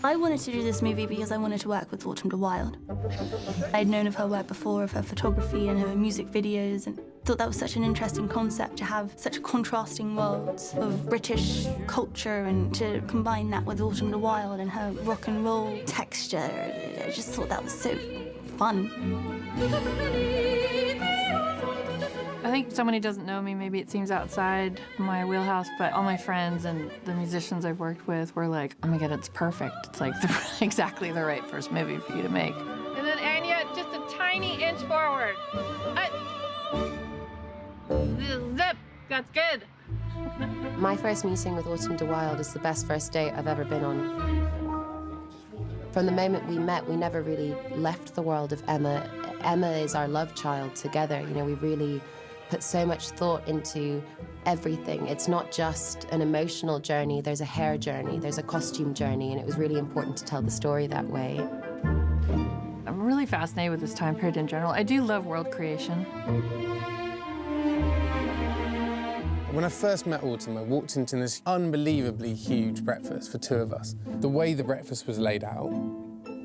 I wanted to do this movie because I wanted to work with Autumn de Wilde. I'd known of her work before, of her photography and her music videos, and thought that was such an interesting concept to have such contrasting worlds of British culture and to combine that with Autumn de Wilde and her rock and roll texture. I just thought that was so fun. I think someone who doesn't know me, maybe it seems outside my wheelhouse, but all my friends and the musicians I've worked with were like, oh my God, it's perfect. It's like exactly the right first movie for you to make. And then Anya, just a tiny inch forward. Zip, that's good. My first meeting with Autumn de Wilde is the best first date I've ever been on. From the moment we met, we never really left the world of Emma. Emma is our love child together. You know, we really put so much thought into everything. It's not just an emotional journey, there's a hair journey, there's a costume journey, and it was really important to tell the story that way. I'm really fascinated with this time period in general. I do love world creation. When I first met Autumn, I walked into this unbelievably huge breakfast for two of us. The way the breakfast was laid out,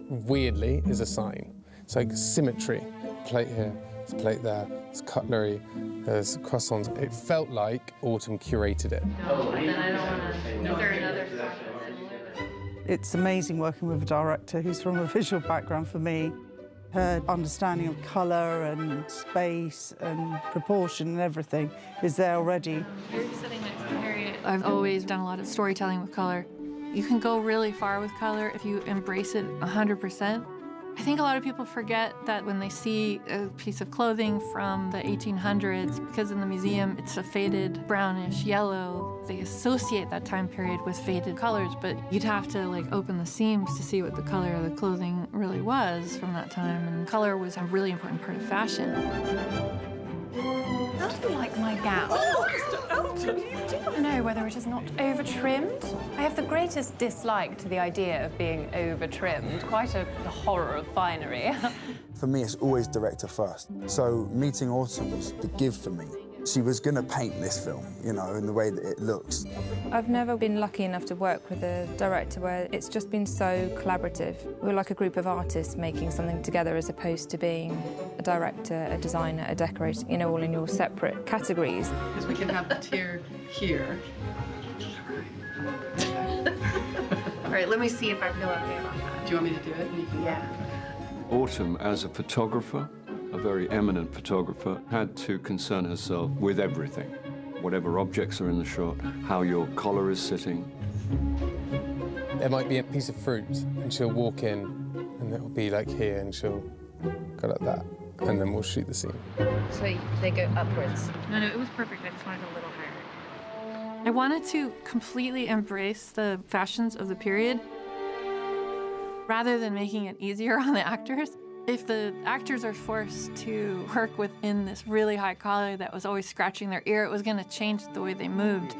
weirdly, is a sign. It's like symmetry. Plate here, there's a plate there, there's cutlery, there's croissants. It felt like Autumn curated it. Oh, then I don't want to. Is there another similar? It's amazing working with a director who's from a visual background for me. Her understanding of colour and space and proportion and everything is there already. You're sitting next to Harriet. I've always done a lot of storytelling with colour. You can go really far with colour if you embrace it 100%. I think a lot of people forget that when they see a piece of clothing from the 1800s, because in the museum it's a faded brownish yellow, they associate that time period with faded colors, but you'd have to like open the seams to see what the color of the clothing really was from that time, and color was a really important part of fashion. How do you like my gown? Oh, do you not know whether it is not over-trimmed? I have the greatest dislike to the idea of being over-trimmed. Quite a horror of finery. For me, it's always director first. So meeting Autumn was the give for me. She was going to paint this film, you know, in the way that it looks. I've never been lucky enough to work with a director where it's just been so collaborative. We're like a group of artists making something together as opposed to being a director, a designer, a decorator, you know, all in your separate categories. Because we can have the tear here. All right, let me see if I feel okay about that. Do you want me to do it? And you can... Yeah. Autumn, as a photographer, a very eminent photographer, had to concern herself with everything. Whatever objects are in the shot, how your collar is sitting. There might be a piece of fruit, and she'll walk in, and it'll be like here, and she'll go like that, and then we'll shoot the scene. So they go upwards. No, it was perfect. I just wanted a little higher. I wanted to completely embrace the fashions of the period rather than making it easier on the actors. If the actors are forced to work within this really high collar that was always scratching their ear, it was going to change the way they moved.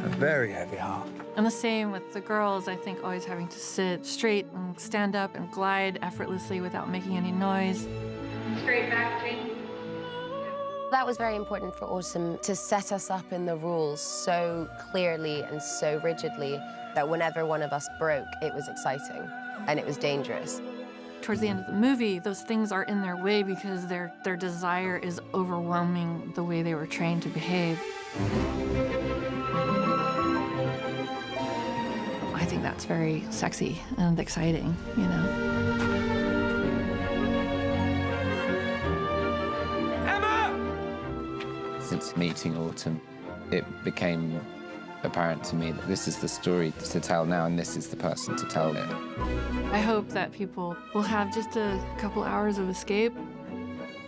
A very heavy heart. And the same with the girls, I think, always having to sit straight and stand up and glide effortlessly without making any noise. Straight back, Jane. That was very important for Autumn, to set us up in the rules so clearly and so rigidly that whenever one of us broke, it was exciting and it was dangerous. Towards the end of the movie, those things are in their way because their desire is overwhelming the way they were trained to behave. I think that's very sexy and exciting, you know. Emma! Since meeting Autumn, it became apparent to me that this is the story to tell now, and this is the person to tell it. I hope that people will have just a couple hours of escape.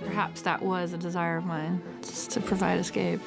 Perhaps that was a desire of mine, just to provide escape.